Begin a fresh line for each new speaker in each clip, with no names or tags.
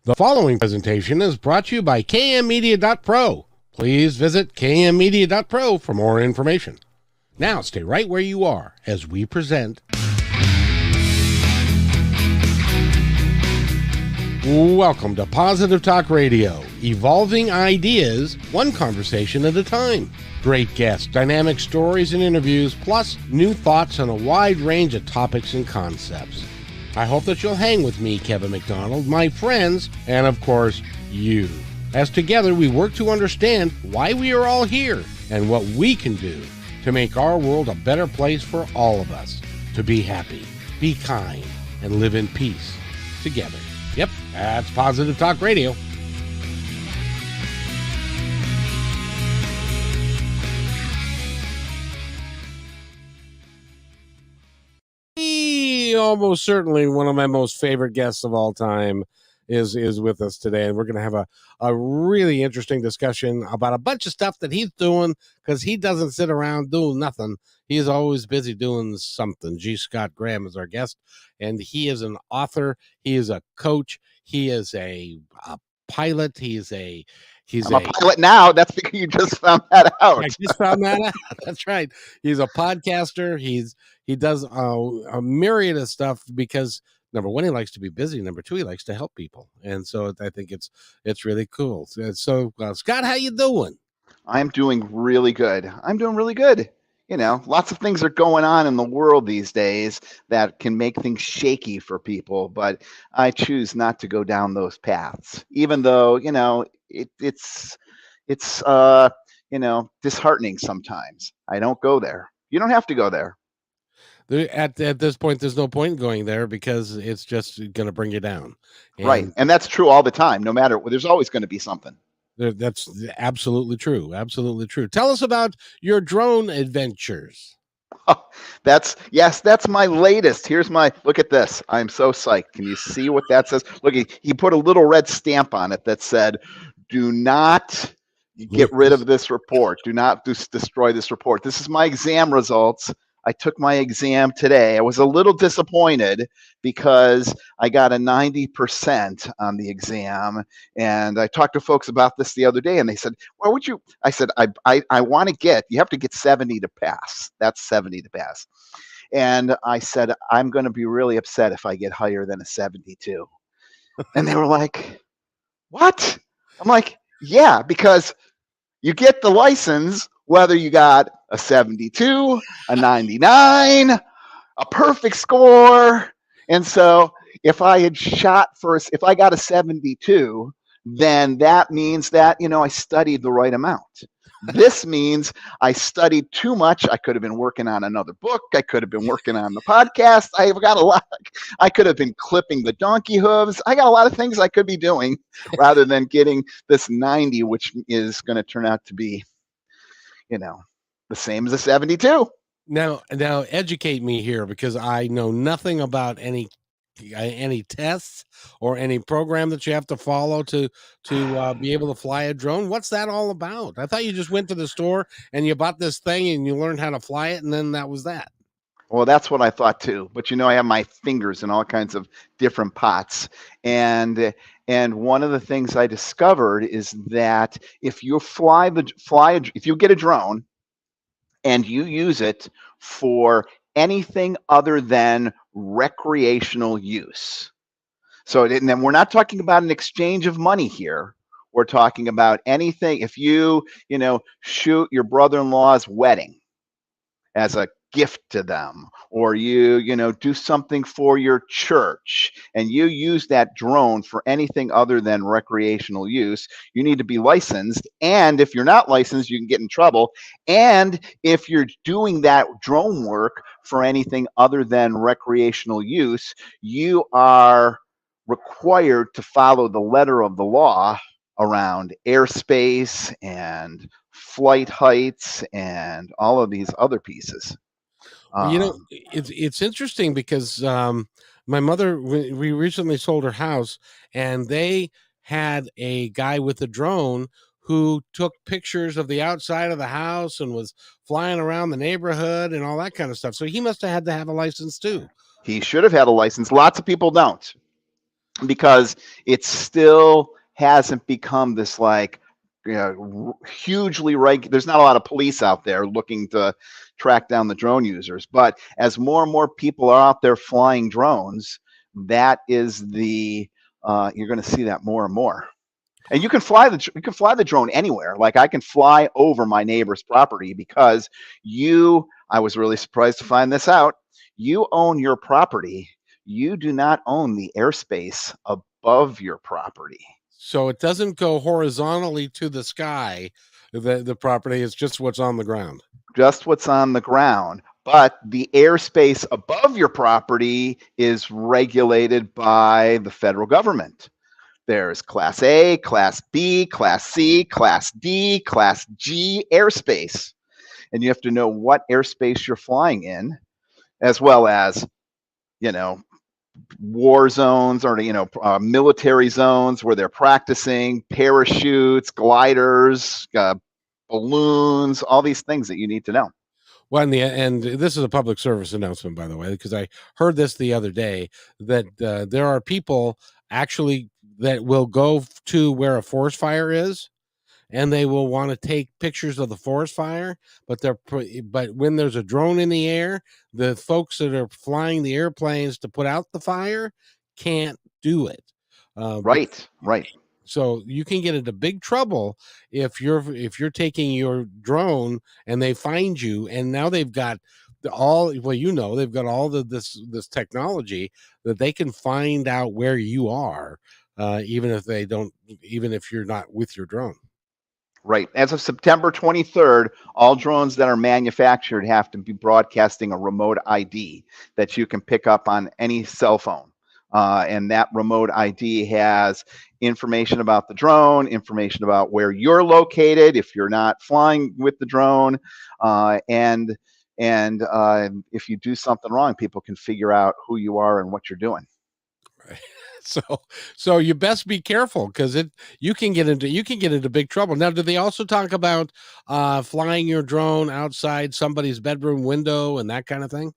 The following presentation is brought to you by kmmedia.pro. Please visit kmmedia.pro for more information. Now stay right where you are as we present. Welcome to Positive Talk Radio, evolving ideas, one conversation at a time. Great guests, dynamic stories and interviews, plus new thoughts on a wide range of topics and concepts. I hope that you'll hang with me, Kevin McDonald, my friends, and of course, you. As together we work to understand why we are all here and what we can do to make our world a better place for all of us. To be happy, be kind, and live in peace together. Yep, that's Positive Talk Radio. Almost certainly one of my most favorite guests of all time is with us today, and we're going to have a really interesting discussion about a bunch of stuff that he's doing, because he doesn't sit around doing nothing. He's always busy doing something. G. Scott Graham is our guest, and he is an author. He is a coach. He is a pilot. I'm a pilot now. That's because you just found that out.
I just found that out. That's right. He's a podcaster. He does a myriad of stuff because, number one, he likes to be busy. Number two, he likes to help people. And so I think it's really cool. So Scott, how you doing?
I'm doing really good. You know, lots of things are going on in the world these days that can make things shaky for people, but I choose not to go down those paths, even though, you know, it's disheartening sometimes. I don't go there. You don't have to go there.
At this point, there's no point in going there because it's just going to bring you down.
Right. And that's true all the time. No matter, there's always going to be something.
That's absolutely true. Absolutely true. Tell us about your drone adventures.
Oh, that's my latest. Look at this. I'm so psyched. Can you see what that says? Look, he put a little red stamp on it that said, do not get rid of this report. Do not destroy this report. This is my exam results. I took my exam today. I was a little disappointed because I got a 90% on the exam. And I talked to folks about this the other day, and they said, well, I said, I want to you have to get 70 to pass. That's 70 to pass. And I said, I'm going to be really upset if I get higher than a 72. And they were like, what? I'm like, yeah, because you get the license whether you got a 72, a 99, a perfect score. And so if I got a 72, then that means that, you know, I studied the right amount. This means I studied too much. I could have been working on another book. I could have been working on the podcast. I could have been clipping the donkey hooves. I got a lot of things I could be doing rather than getting this 90, which is going to turn out to be, you know, the same as a 72.
Now educate me here, because I know nothing about any tests or any program that you have to follow to be able to fly a drone. What's that all about? I thought you just went to the store and you bought this thing and you learned how to fly it, and then that was that.
Well, that's what I thought too. But, you know, I have my fingers in all kinds of different pots. And one of the things I discovered is that if you if you get a drone and you use it for anything other than recreational use. And then we're not talking about an exchange of money here. We're talking about anything. If you shoot your brother-in-law's wedding as a gift to them, or you do something for your church and you use that drone for anything other than recreational use, you need to be licensed. And if you're not licensed, you can get in trouble. And if you're doing that drone work for anything other than recreational use, you are required to follow the letter of the law around airspace and flight heights and all of these other pieces.
You know, it's interesting because my mother, we recently sold her house, and they had a guy with a drone who took pictures of the outside of the house and was flying around the neighborhood and all that kind of stuff. So he must have had to have a license too.
He should have had a license. Lots of people don't. because it still hasn't become this like, hugely there's not a lot of police out there looking to track down the drone users. But as more and more people are out there flying drones, that is you're going to see that more and more. And you can fly the drone anywhere. Like I can fly over my neighbor's property because I was really surprised to find this out. You own your property. You do not own the airspace above your property.
So it doesn't go horizontally to the sky. The property is just what's on the ground.
Just what's on the ground. But the airspace above your property is regulated by the federal government. There's Class A, Class B, Class C, Class D, Class G airspace. And you have to know what airspace you're flying in, as well as, war zones or, military zones where they're practicing, parachutes, gliders, balloons, all these things that you need to know.
Well, and this is a public service announcement, by the way, because I heard this the other day, that there are people actually that will go to where a forest fire is, and they will want to take pictures of the forest fire, but when there's a drone in the air, the folks that are flying the airplanes to put out the fire can't do it.
Right.
So you can get into big trouble if you're taking your drone and they find you, and now they've got they've got all this technology that they can find out where you are, even if you're not with your drone.
Right. As of September 23rd, all drones that are manufactured have to be broadcasting a remote ID that you can pick up on any cell phone. And that remote ID has information about the drone, information about where you're located if you're not flying with the drone, and if you do something wrong, people can figure out who you are and what you're doing.
Right. So you best be careful, because you can get into big trouble. Now, do they also talk about flying your drone outside somebody's bedroom window and that kind of thing?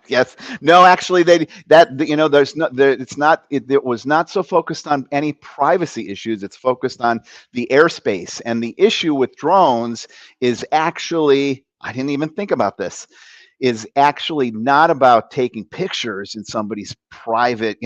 Yes. No, actually, it was not so focused on any privacy issues. It's focused on the airspace. And the issue with drones is actually, I didn't even think about this, is actually not about taking pictures in somebody's private,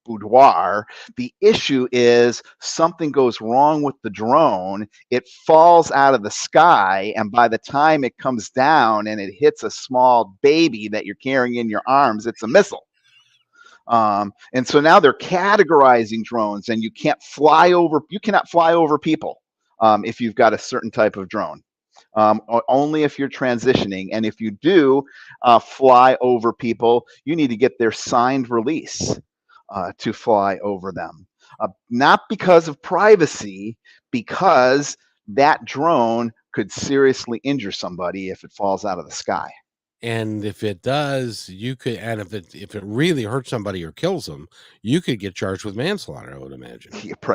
boudoir. The issue is something goes wrong with the drone. It falls out of the sky, and by the time it comes down and it hits a small baby that you're carrying in your arms, it's a missile. And so now they're categorizing drones, and you cannot fly over people if you've got a certain type of drone. Only if you're transitioning. And if you do fly over people, you need to get their signed release to fly over them. Not because of privacy, because that drone could seriously injure somebody if it falls out of the sky.
And if it does, and if it really hurts somebody or kills them, you could get charged with manslaughter, I would imagine.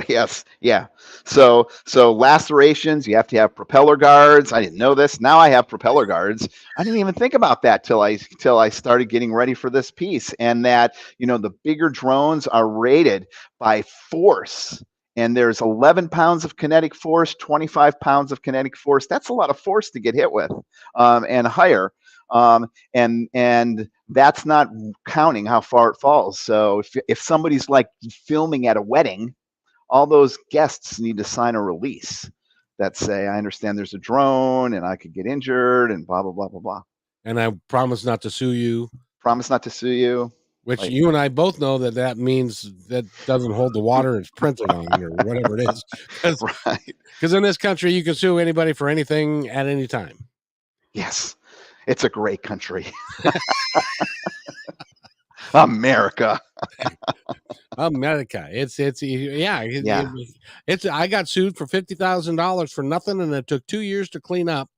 Yes. Yeah. So lacerations, you have to have propeller guards. I didn't know this. Now I have propeller guards. I didn't even think about that till I started getting ready for this piece. And that, the bigger drones are rated by force. And there's 11 pounds of kinetic force, 25 pounds of kinetic force. That's a lot of force to get hit with, and higher. And that's not counting how far it falls. So if somebody's like filming at a wedding, all those guests need to sign a release that say, I understand there's a drone and I could get injured and blah, blah, blah, blah, blah.
And I promise not to sue you.
Promise not to sue you.
Which you and I both know that means that doesn't hold the water it's printed on, or whatever it is. Because in this country, you can sue anybody for anything at any time.
Yes. It's a great country. America.
America. I got sued for $50,000 for nothing, and it took 2 years to clean up.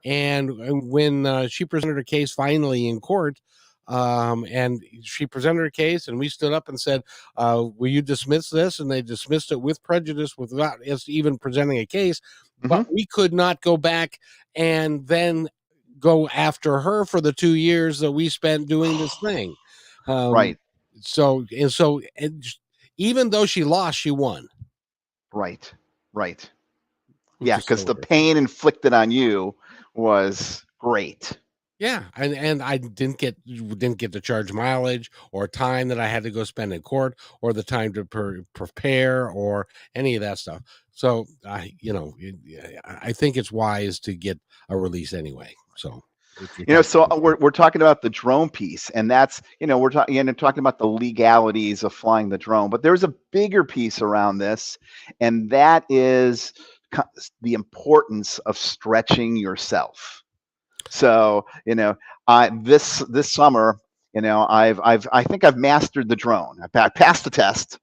And when she presented her case finally in court, and she presented her case, and we stood up and said, will you dismiss this? And they dismissed it with prejudice without us even presenting a case. Mm-hmm. But we could not go back and then go after her for the 2 years that we spent doing this thing.
Right.
So even though she lost, she won.
Right.
Which
Yeah,
is
because
so
the
weird.
pain inflicted on you was great.
Yeah, and I didn't get to charge mileage or time that I had to go spend in court or the time to prepare or any of that stuff. So I think it's wise to get a release anyway. So if you're talking,
So we're talking about the drone piece, and that's we're talking about the legalities of flying the drone, but there's a bigger piece around this, and that is the importance of stretching yourself. So this summer, I think I've mastered the drone. I passed the test.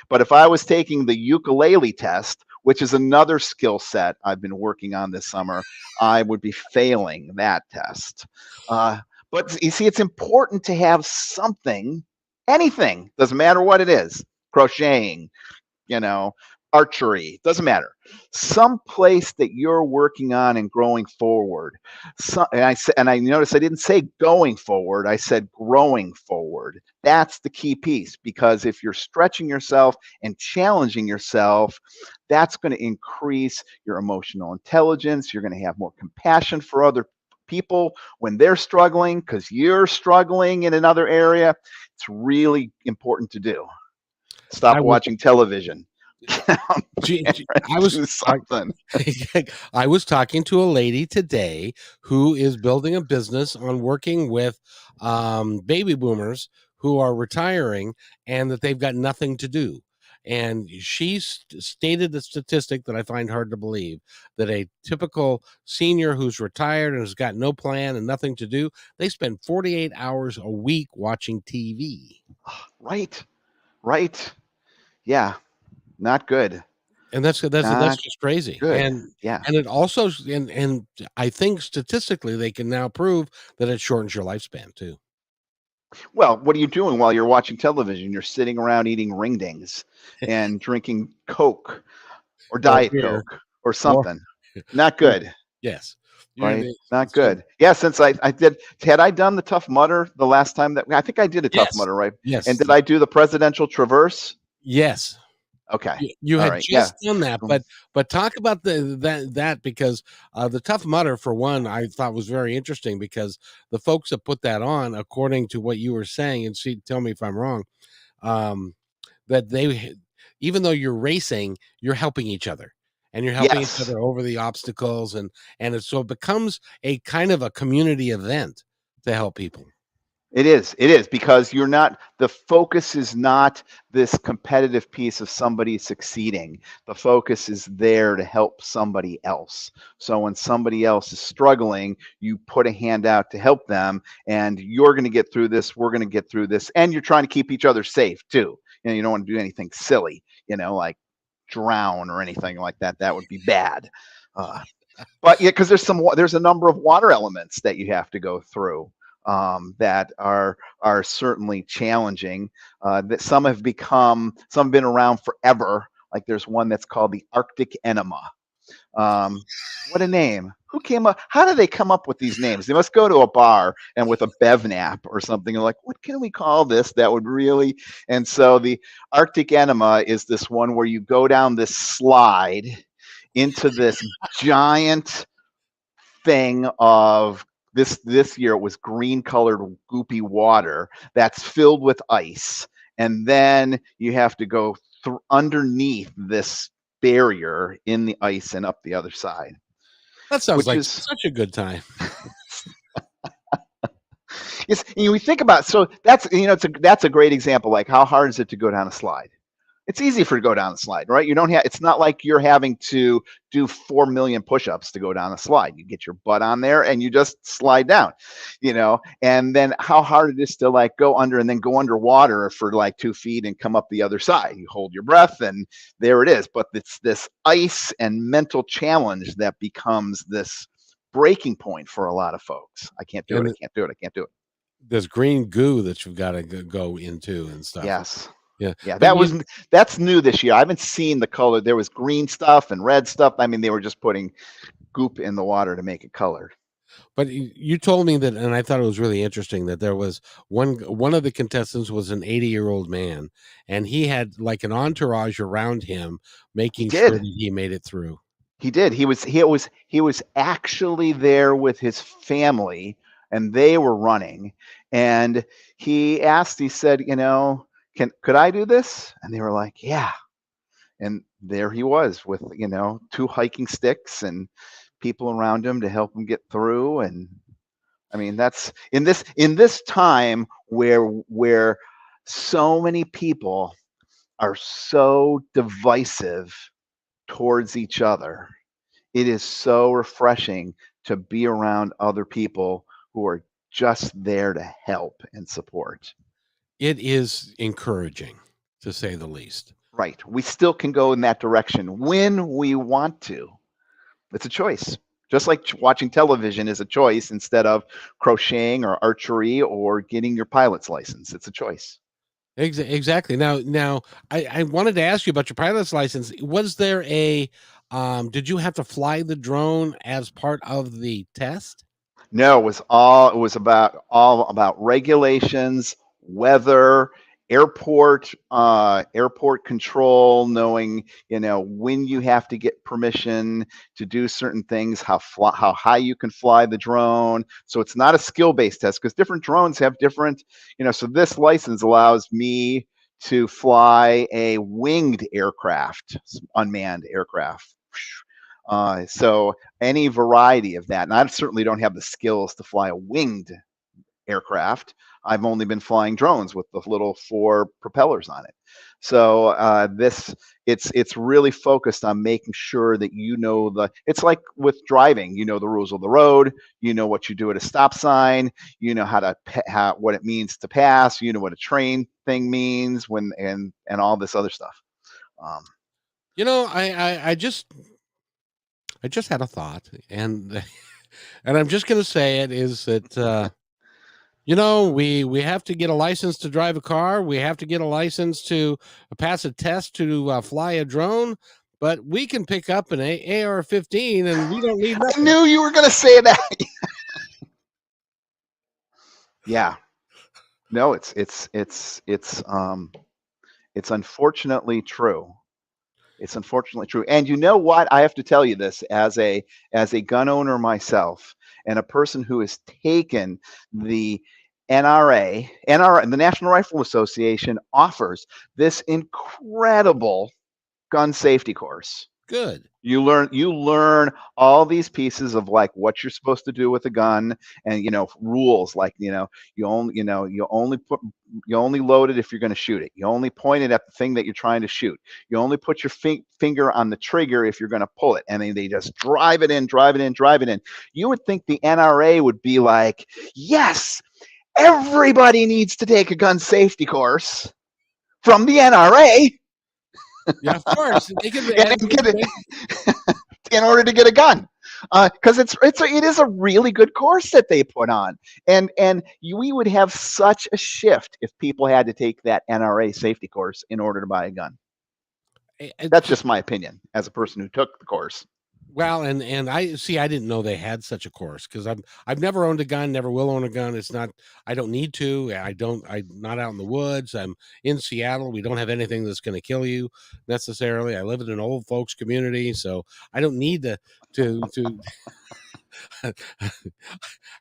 But if I was taking the ukulele test, which is another skill set I've been working on this summer, I would be failing that test. But you see, it's important to have something, anything, doesn't matter what it is, crocheting, archery, doesn't matter. Some place that you're working on and growing forward. And I noticed I didn't say going forward, I said growing forward. That's the key piece, because if you're stretching yourself and challenging yourself, that's going to increase your emotional intelligence. You're going to have more compassion for other people when they're struggling because you're struggling in another area. It's really important to do. Stop watching television.
I was talking to a lady today who is building a business on working with baby boomers who are retiring and that they've got nothing to do. And she stated a statistic that I find hard to believe, that a typical senior who's retired and has got no plan and nothing to do, they spend 48 hours a week watching TV.
Right. Yeah. Not good.
And that's just crazy.
Good.
And
yeah.
And it also, and I think statistically they can now prove that it shortens your lifespan too.
Well, what are you doing while you're watching television? You're sitting around eating ring dings and drinking Coke or Diet Coke or something. Not good.
Yes.
Right. Not good. Yeah. Since I had I done the Tough Mudder the last time I think I did a Tough Mudder, right?
Yes.
And did I do the Presidential Traverse?
Yes.
Okay.
You had just done that, but talk about that because the Tough Mudder, for one, I thought was very interesting because the folks that put that on, according to what you were saying, and tell me if I'm wrong, that they, even though you're racing, you're helping each other. And you're helping each other over the obstacles, and so it becomes a kind of a community event to help people.
It is because the focus is not this competitive piece of somebody succeeding. The focus is there to help somebody else. So when somebody else is struggling, you put a hand out to help them, and you're going to get through this. We're going to get through this, and you're trying to keep each other safe too. You don't want to do anything silly, like drown or anything like that. That would be bad. But yeah, because there's a number of water elements that you have to go through. That are certainly challenging. That some have been around forever. Like there's one that's called the Arctic enema. What a name! Who came up? How do they come up with these names? They must go to a bar and with a Bevnap or something. Like, what can we call this? That would really. And so the Arctic enema is this one where you go down this slide into this giant thing of. This year it was green colored goopy water that's filled with ice, and then you have to go underneath this barrier in the ice and up the other side.
That sounds like such a good time.
Yes, we think about, so that's that's a great example. Like, how hard is it to go down a slide? It's easy to go down the slide, right? It's not like you're having to do 4 million push-ups to go down a slide. You get your butt on there and you just slide down, and then how hard it is to like go under and then go underwater for like 2 feet and come up the other side. You hold your breath and there it is. But it's this ice and mental challenge that becomes this breaking point for a lot of folks. I can't do it.
There's green goo that you've got to go into and stuff.
Yes.
Yeah.
That's new this year. I haven't seen the color. There was green stuff and red stuff. I mean, they were just putting goop in the water to make it colored.
But you told me that, and I thought it was really interesting that there was one of the contestants was an 80-year-old man, and he had like an entourage around him,
He
making sure
did.
that he made it through.
He did. He was actually there with his family, and they were running. And he asked. He said, could I do this? And they were like, yeah. And there he was with 2 hiking sticks and people around him to help him get through. And I mean, that's in this time where so many people are so divisive towards each other. It is so refreshing to be around other people who are just there to help and support.
It is encouraging, to say the least.
Right. We still can go in that direction when we want to. It's a choice. Just like watching television is a choice instead of crocheting or archery or getting your pilot's license. It's a choice.
Exactly. Now, I wanted to ask you about your pilot's license. Was there a did you have to fly the drone as part of the test?
No, it was all about regulations, weather, airport control, knowing, when you have to get permission to do certain things, how high you can fly the drone. So it's not a skill-based test because different drones have different, so this license allows me to fly a winged aircraft, unmanned aircraft. So any variety of that. And I certainly don't have the skills to fly a winged aircraft. I've only been flying drones with the little 4 propellers on it. So it's really focused on making sure that it's like with driving, the rules of the road, what you do at a stop sign, what it means to pass, what a train thing means and all this other stuff.
I just had a thought, and and I'm just going to say it is that we have to get a license to drive a car. We have to get a license to pass a test to fly a drone. But we can pick up an AR-15, and we don't need nothing.
I knew you were going to say that. Yeah. No, it's unfortunately true. It's unfortunately true. And you know what? I have to tell you this as a gun owner myself and a person who has taken the NRA, the National Rifle Association offers this incredible gun safety course.
Good.
You learn all these pieces of like what you're supposed to do with a gun and rules like you only load it if you're going to shoot it. You only point it at the thing that you're trying to shoot. You only put your finger on the trigger if you're going to pull it. And then they just drive it in. You would think the NRA would be like, yes, everybody needs to take a gun safety course from the NRA.
Yeah, of course. They can
in order to get a gun, because it is a really good course that they put on, and we would have such a shift if people had to take that NRA safety course in order to buy a gun. That's just my opinion as a person who took the course.
Well, and I didn't know they had such a course because I've never owned a gun, never will own a gun. I don't need to. I'm not out in the woods. I'm in Seattle. We don't have anything that's going to kill you necessarily. I live in an old folks community, so I don't need to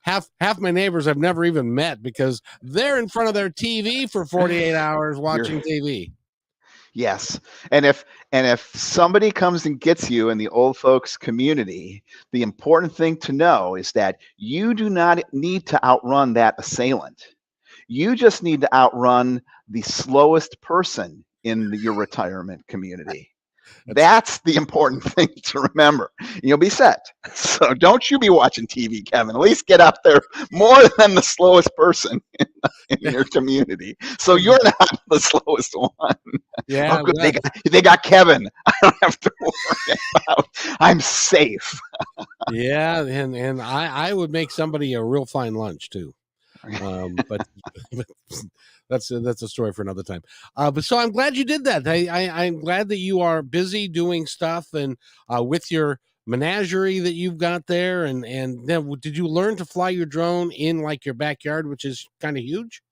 half my neighbors I've never even met because they're in front of their TV for 48 hours watching TV.
Yes. And if somebody comes and gets you in the old folks community, the important thing to know is that you do not need to outrun that assailant. You just need to outrun the slowest person in your retirement community. That's the important thing to remember. You'll be set. So don't you be watching TV, Kevin. At least get up there more than the slowest person in your community. So you're not the slowest one.
Yeah,
good. They got Kevin. I don't have to worry about. I'm safe.
Yeah, and I would make somebody a real fine lunch too. But that's a story for another time. But so I'm glad you did that. I'm glad that you are busy doing stuff and with your menagerie that you've got there? And then did you learn to fly your drone in like your backyard, which is kind of huge?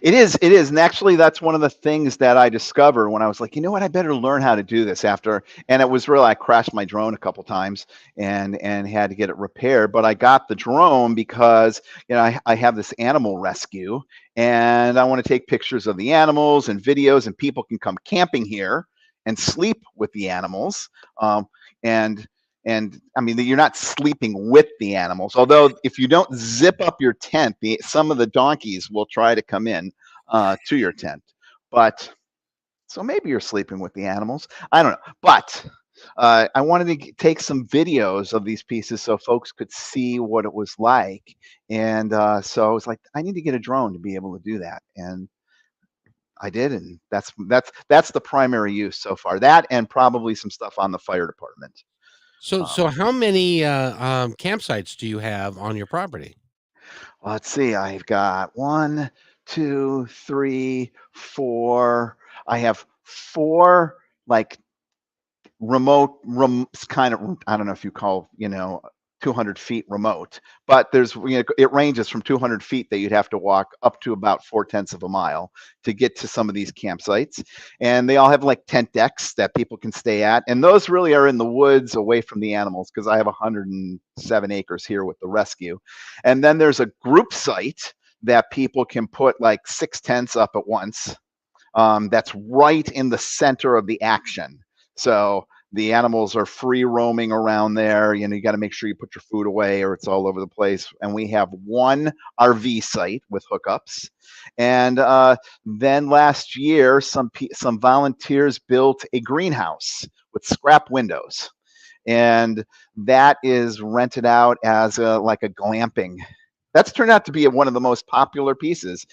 It is. And actually, that's one of the things that I discovered when I was like, you know what, I better learn how to do this after. And it was really, I crashed my drone a couple times and had to get it repaired. But I got the drone because, I have this animal rescue and I want to take pictures of the animals and videos, and people can come camping here and sleep with the animals. And and I mean, you're not sleeping with the animals. Although if you don't zip up your tent, some of the donkeys will try to come in to your tent. But so maybe you're sleeping with the animals. I don't know. But I wanted to take some videos of these pieces so folks could see what it was like. And so I was like, I need to get a drone to be able to do that. And I did, and that's the primary use so far. That and probably some stuff on the fire department.
So how many campsites do you have on your property?
Let's see. I've got 1, 2, 3, 4. I have 4 like remote kind of, I don't know if you call 200 feet remote, but there's it ranges from 200 feet that you'd have to walk up to about 4/10 of a mile to get to some of these campsites. And they all have like tent decks that people can stay at, and those really are in the woods away from the animals, because I have 107 acres here with the rescue. And then there's a group site that people can put like 6 tents up at once. That's right in the center of the action. So the animals are free roaming around there. You got to make sure you put your food away or it's all over the place. And we have one RV site with hookups. And then last year, some volunteers built a greenhouse with scrap windows. And that is rented out as like a glamping. That's turned out to be one of the most popular pieces.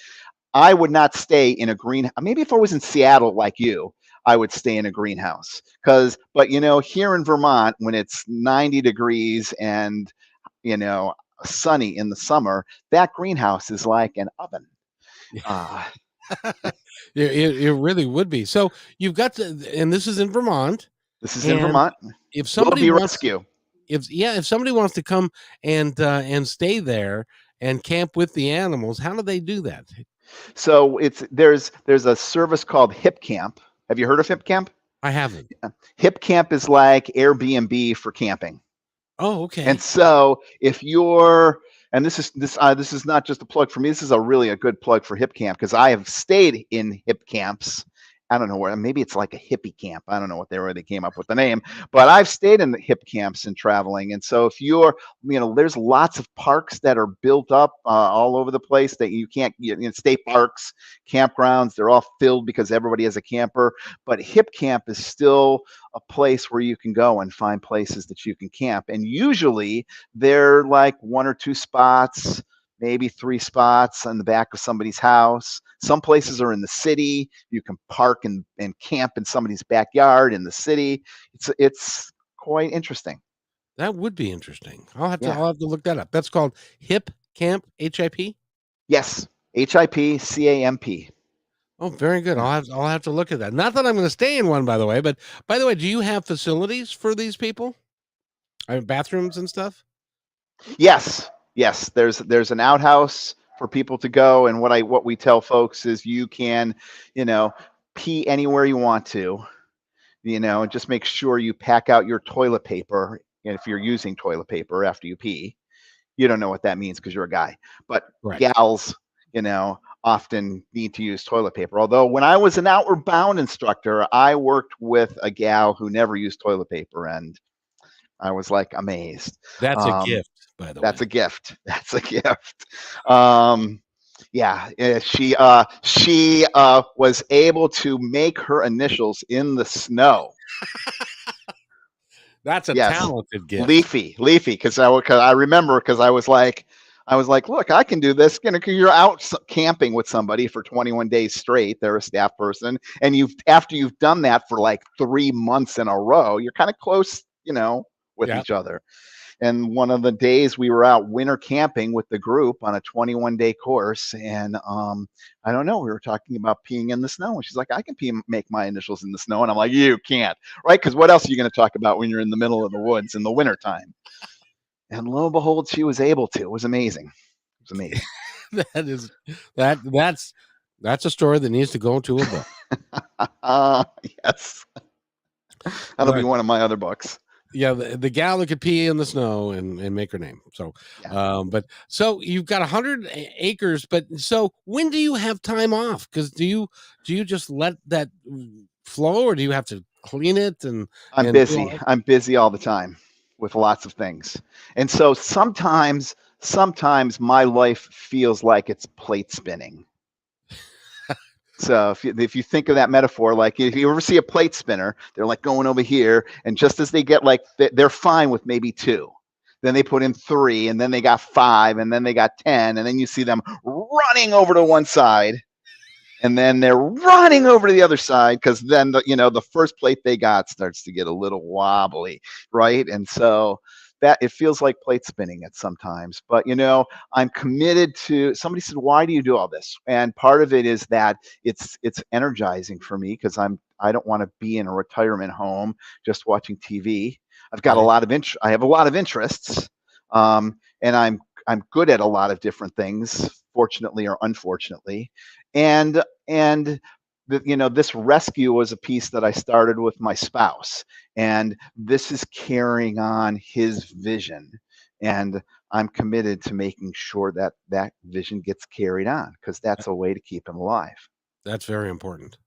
I would not stay in a maybe if I was in Seattle like you, I would stay in a greenhouse. But here in Vermont, when it's 90 degrees and, sunny in the summer, that greenhouse is like an oven.
It really would be. So you've got to, and this is in Vermont.
This is in Vermont.
If somebody
Willoughby
wants,
rescue.
if somebody wants to come and stay there and camp with the animals, how do they do that?
So there's a service called Hip Camp. Have you heard of Hip Camp?
I haven't.
Hip Camp is like Airbnb for camping.
Oh, okay.
And so if you're, and this is not just a plug for me, this is really a good plug for Hip Camp, because I have stayed in Hip Camps. I don't know where, maybe it's like a hippie camp. I don't know where they came up with the name, but I've stayed in the hip camps and traveling. And so if you're, there's lots of parks that are built up all over the place that you can't, state parks, campgrounds, they're all filled because everybody has a camper. But hip camp is still a place where you can go and find places that you can camp. And usually they're like 1 or 2 spots, maybe 3 spots on the back of somebody's house. Some places are in the city. You can park and camp in somebody's backyard in the city. It's quite interesting.
That would be interesting. I'll have to look that up. That's called Hip Camp, HIP?
Yes, HIPCAMP.
Oh, very good. I'll have to look at that. Not that I'm going to stay in one, by the way, but by the way, do you have facilities for these people? Bathrooms and stuff?
Yes. There's an outhouse for people to go, and what we tell folks is you can, pee anywhere you want to, and just make sure you pack out your toilet paper. And if you're using toilet paper after you pee, you don't know what that means because you're a guy, but right. Gals, often need to use toilet paper. Although when I was an Outward Bound instructor, I worked with a gal who never used toilet paper, and I was like amazed.
That's a gift, by the way.
That's a gift. That's a gift. She was able to make her initials in the snow.
That's a talented gift.
Leafy. Because I remember, because I was like, look, I can do this. You're out camping with somebody for 21 days straight. They're a staff person, and after you've done that for like 3 months in a row, you're kind of close, with each other. and one of the days we were out winter camping with the group on a 21-day course, and I don't know, we were talking about peeing in the snow, and she's like, I can make my initials in the snow, and I'm like, you can't, right? Because what else are you going to talk about when you're in the middle of the woods in the wintertime? And lo and behold, she was able to. It was amazing. It was amazing.
That's a story that needs to go into a book.
Yes. That'll be one of my other books.
Yeah, the gal that could pee in the snow and make her name. So,
yeah.
But so you've got 100 acres. But so when do you have time off? Because do you just let that flow, or do you have to clean it? And
I'm busy. I'm busy all the time with lots of things, and so sometimes my life feels like it's plate spinning. So if you think of that metaphor, like if you ever see a plate spinner, they're like going over here, and just as they get like they're fine with maybe 2, then they put in 3, and then they got 5, and then they got 10, and then you see them running over to one side, and then they're running over to the other side, because then the first plate they got starts to get a little wobbly, right? And so that it feels like plate spinning at sometimes, but I'm committed to. Somebody said, why do you do all this? And part of it is that it's energizing for me, because I don't want to be in a retirement home just watching TV. I've got a lot of I have a lot of interests, and I'm good at a lot of different things, fortunately or unfortunately, and this rescue was a piece that I started with my spouse, and this is carrying on his vision, and I'm committed to making sure that that vision gets carried on, because that's a way to keep him alive.
That's very important.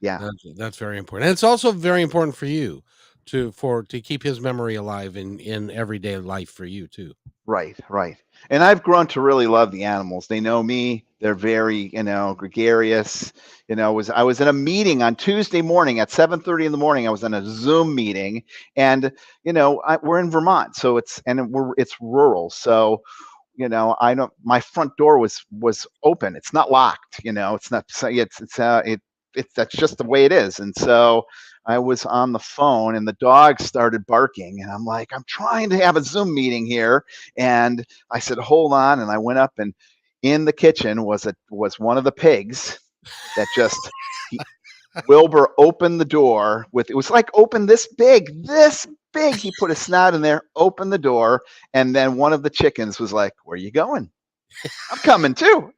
Yeah,
that's very important. And it's also very important for you to keep his memory alive in everyday life for you too.
Right. And I've grown to really love the animals. They know me. They're very, gregarious. I was in a meeting on Tuesday morning at 7:30 in the morning. I was in a Zoom meeting, and we're in Vermont, so it's rural. So, I don't. My front door was open. It's not locked. It's not. That's just the way it is. And so I was on the phone, and the dog started barking, and I'm like, I'm trying to have a Zoom meeting here. And I said, hold on. And I went up, and in the kitchen was one of the pigs that just, Wilbur opened the door with, it was like open this big. He put his snout in there, opened the door. And then one of the chickens was like, where are you going? I'm coming too.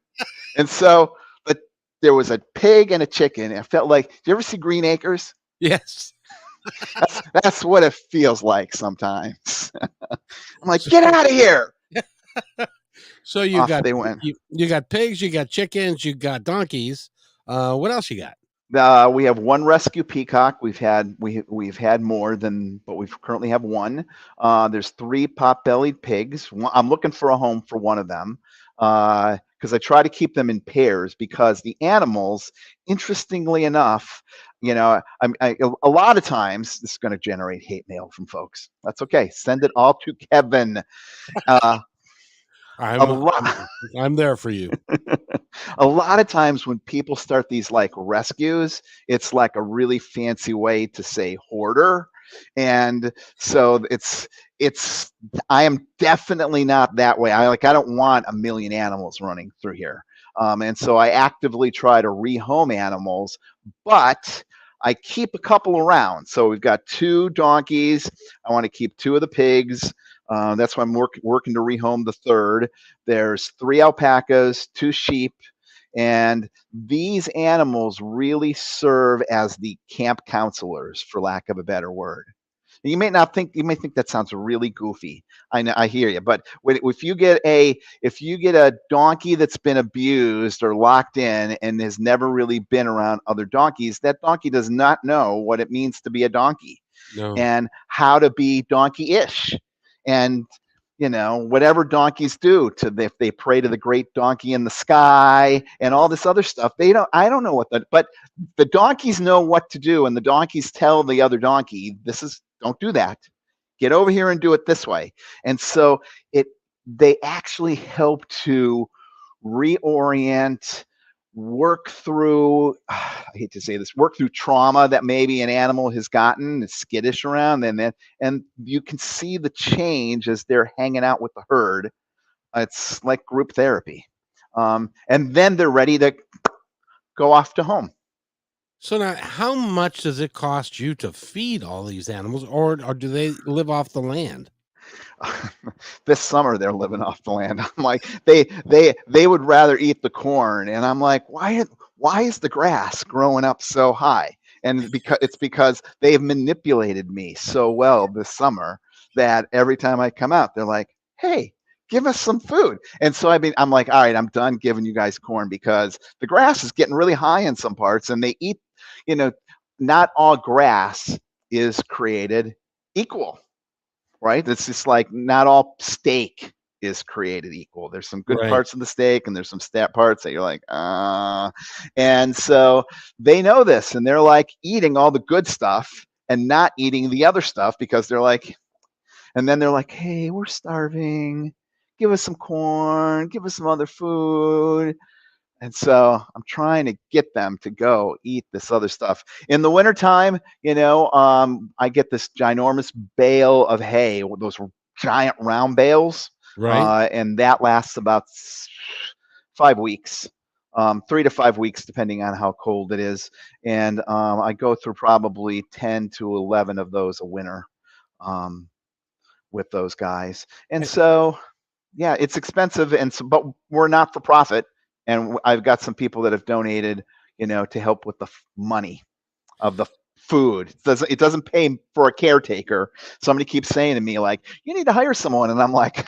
And so, but there was a pig and a chicken. I felt like, do you ever see Green Acres?
Yes.
That's what it feels like sometimes. I'm like, get out of here.
So you got pigs, you got chickens, you got donkeys. What else you
got? We have one rescue peacock. We've had more than, but we currently have one. There's 3 pot-bellied pigs. I'm looking for a home for one of them, because I try to keep them in pairs, because the animals, interestingly enough, a lot of times, this is going to generate hate mail from folks. That's okay. Send it all to Kevin.
I'm there for you.
A lot of times when people start these like rescues, it's like a really fancy way to say hoarder. And so I am definitely not that way. I don't want a million animals running through here. And so I actively try to rehome animals, but I keep a couple around. So we've got 2 donkeys. I want to keep 2 of the pigs. That's why I'm working to rehome the 3rd. There's 3 alpacas, 2 sheep, and these animals really serve as the camp counselors, for lack of a better word. You may think that sounds really goofy. I hear you, but if you get a donkey that's been abused or locked in and has never really been around other donkeys, that donkey does not know what it means to be a donkey.
No.
And how to be donkey-ish. And whatever donkeys do, if they pray to the great donkey in the sky and all this other stuff, I don't know but the donkeys know what to do, and the donkeys tell the other donkey, don't do that. Get over here and do it this way. And so they actually help to reorient, work through, I hate to say this, work through trauma that maybe an animal has gotten, it's skittish around, and you can see the change as they're hanging out with the herd. It's like group therapy. And then they're ready to go off to home.
So now, how much does it cost you to feed all these animals, or do they live off the land?
This summer they're living off the land. I'm like, they would rather eat the corn, and I'm like, why is the grass growing up so high? And because they've manipulated me so well this summer that every time I come out, they're like, hey, give us some food. And so I'm like, all right, I'm done giving you guys corn because the grass is getting really high in some parts, and they eat, not all grass is created equal, right? It's just like not all steak is created equal. There's some good parts of the steak, and there's some stat parts that you're like, and so they know this, and they're like eating all the good stuff and not eating the other stuff because they're like, and then they're like, hey, we're starving. Give us some corn, give us some other food. And so I'm trying to get them to go eat this other stuff. In the wintertime, I get this ginormous bale of hay, those giant round bales.
Right.
And that lasts about 5 weeks, 3 to 5 weeks, depending on how cold it is. And I go through probably 10 to 11 of those a winter with those guys. And so, yeah, it's expensive. And so, but we're not for profit. And I've got some people that have donated, to help with the money of the food. It doesn't pay for a caretaker. Somebody keeps saying to me, like, you need to hire someone. And I'm like,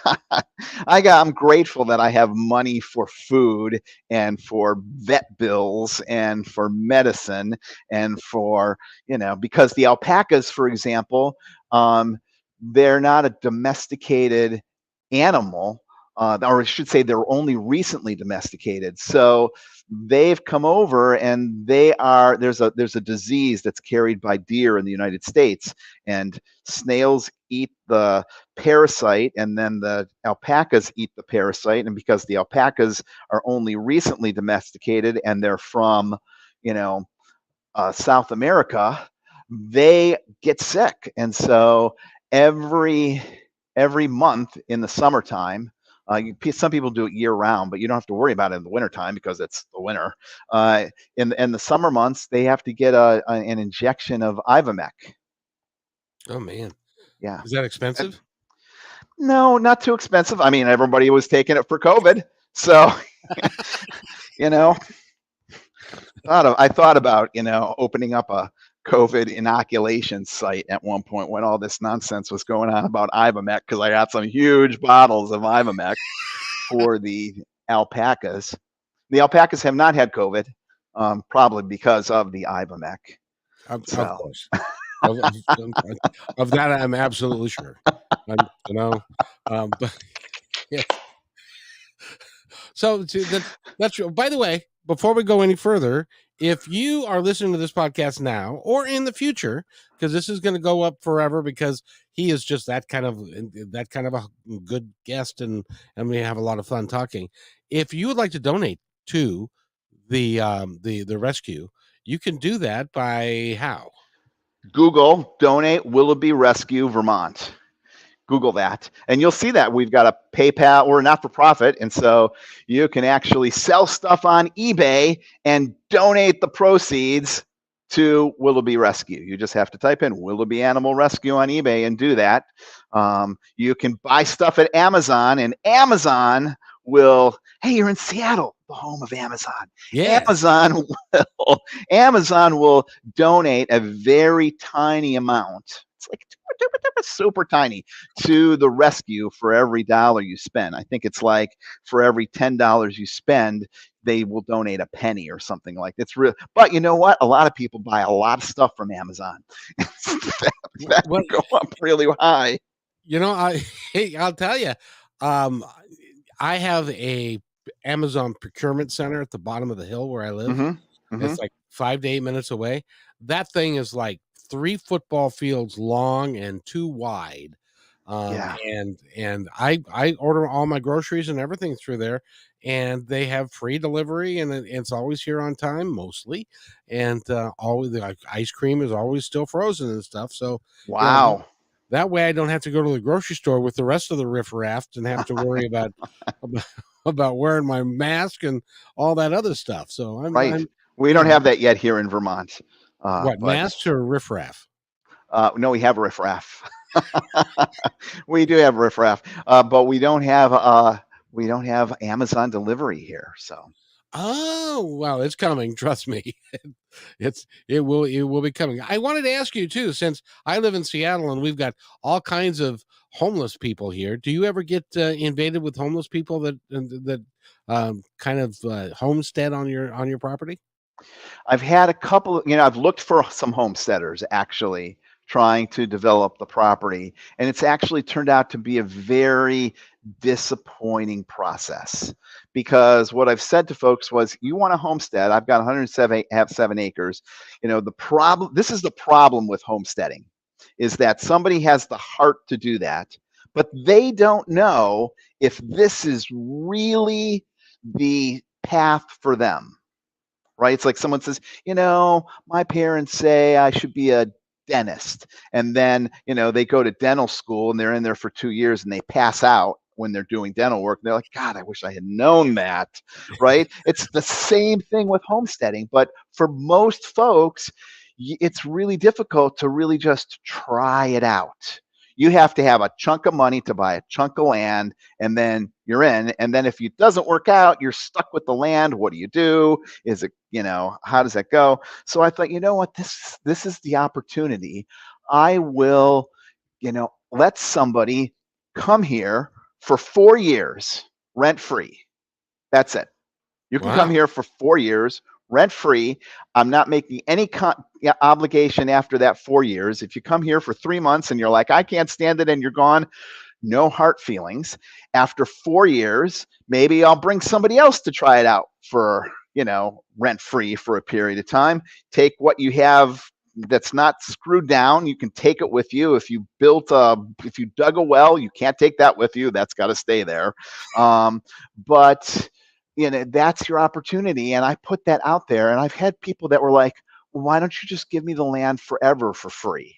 I'm grateful that I have money for food and for vet bills and for medicine and for, because the alpacas, for example, they're not a domesticated animal. Or I should say they're only recently domesticated. So they've come over, and there's a disease that's carried by deer in the United States, and snails eat the parasite, and then the alpacas eat the parasite. And because the alpacas are only recently domesticated and they're from, South America, they get sick. And so every month in the summertime, some people do it year round, but you don't have to worry about it in the wintertime because it's the winter. In the summer months, they have to get an injection of Ivomec.
Oh, man.
Yeah.
Is that expensive?
No, not too expensive. I mean, everybody was taking it for COVID. So, I thought about, opening up a COVID inoculation site at one point when all this nonsense was going on about Ivomec, because I got some huge bottles of Ivomec for the alpacas. The alpacas have not had COVID, probably because of the Ivomec.
Of course. Of that, I'm absolutely sure. But yeah. So that's true. By the way, before we go any further, if you are listening to this podcast now or in the future, because this is going to go up forever, because he is just that kind of a good guest, and we have a lot of fun talking. If you would like to donate to the rescue, you can do that by how?
Google donate Willoughby Rescue Vermont. Google that, and you'll see that we've got a PayPal. We're not for profit, and so you can actually sell stuff on eBay and donate the proceeds to Willoughby Rescue. You just have to type in Willoughby Animal Rescue on eBay and do that. You can buy stuff at Amazon, and Amazon will, hey, you're in Seattle, the home of Amazon.
Yeah.
Amazon will donate a very tiny amount. It's like super tiny to the rescue for every $1 you spend. I think it's like for every $10 you spend, they will donate a penny or something like that. It's real. But you know what? A lot of people buy a lot of stuff from Amazon. that will go up really high.
I'll tell you, I have a Amazon procurement center at the bottom of the hill where I live. Mm-hmm. It's like 5 to 8 minutes away. That thing is like 3 football fields long and 2 wide. And I order all my groceries and everything through there. and they have free delivery, and it's always here on time, mostly, and always the ice cream is always still frozen and stuff. So
Wow.
that way I don't have to go to the grocery store with the rest of the riffraff and have to worry about, about wearing my mask and all that other stuff. So
Right.
I'm
We don't have that yet here in Vermont.
what,
But
masks or riffraff?
no, we have riffraff. We do have riffraff, but we don't have Amazon delivery here. So
Oh, well, it's coming. Trust me. It will be coming. I wanted to ask you too, since I live in Seattle and we've got all kinds of homeless people here. Do you ever get invaded with homeless people that kind of homestead on your property?
I've had a couple, I've looked for some homesteaders actually trying to develop the property, and it's actually turned out to be a very disappointing process because what I've said to folks was, you want a homestead, I've got 107 acres. This is the problem with homesteading, is that somebody has the heart to do that, but they don't know if this is really the path for them. Right? It's like someone says, my parents say I should be a dentist. And then, they go to dental school and they're in there for 2 years and they pass out when they're doing dental work. They're like, God, I wish I had known that. Right? It's the same thing with homesteading. But for most folks, it's really difficult to really just try it out. You have to have a chunk of money to buy a chunk of land, and then you're in. And then if it doesn't work out, you're stuck with the land. What do you do? Is it, how does that go? So I thought, you know what, this is the opportunity. I will, let somebody come here for 4 years rent free. That's it. You can come
Wow.
here for 4 years rent free. I'm not making any obligation after that 4 years. If you come here for 3 months and you're like, I can't stand it, and you're gone, no hard feelings. After 4 years, maybe I'll bring somebody else to try it out for, rent free for a period of time. Take what you have that's not screwed down. You can take it with you. If you dug a well, you can't take that with you. That's got to stay there. But that's your opportunity. And I put that out there, and I've had people that were like, well, why don't you just give me the land forever for free?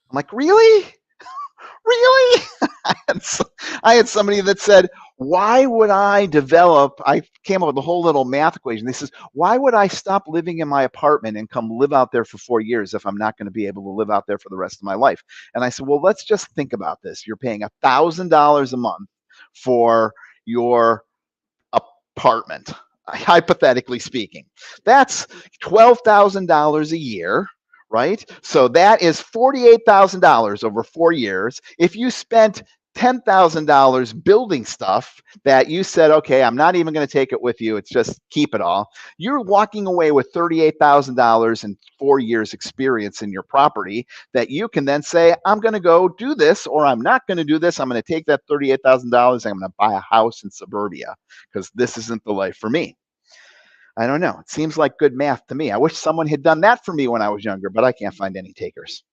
I'm like, really? Really? I had somebody that said, why would I came up with a whole little math equation. They says, why would I stop living in my apartment and come live out there for 4 years if I'm not going to be able to live out there for the rest of my life? And I said, well, let's just think about this. You're paying $1,000 a month for your apartment, hypothetically speaking. That's $12,000 a year, right? So that is $48,000 over 4 years. If you spent $10,000 building stuff that you said, okay, I'm not even going to take it with you, it's just keep it all, you're walking away with $38,000 and 4 years experience in your property that you can then say, I'm going to go do this, or I'm not going to do this. I'm going to take that $38,000 and I'm going to buy a house in suburbia because this isn't the life for me. I don't know. It seems like good math to me. I wish someone had done that for me when I was younger, but I can't find any takers.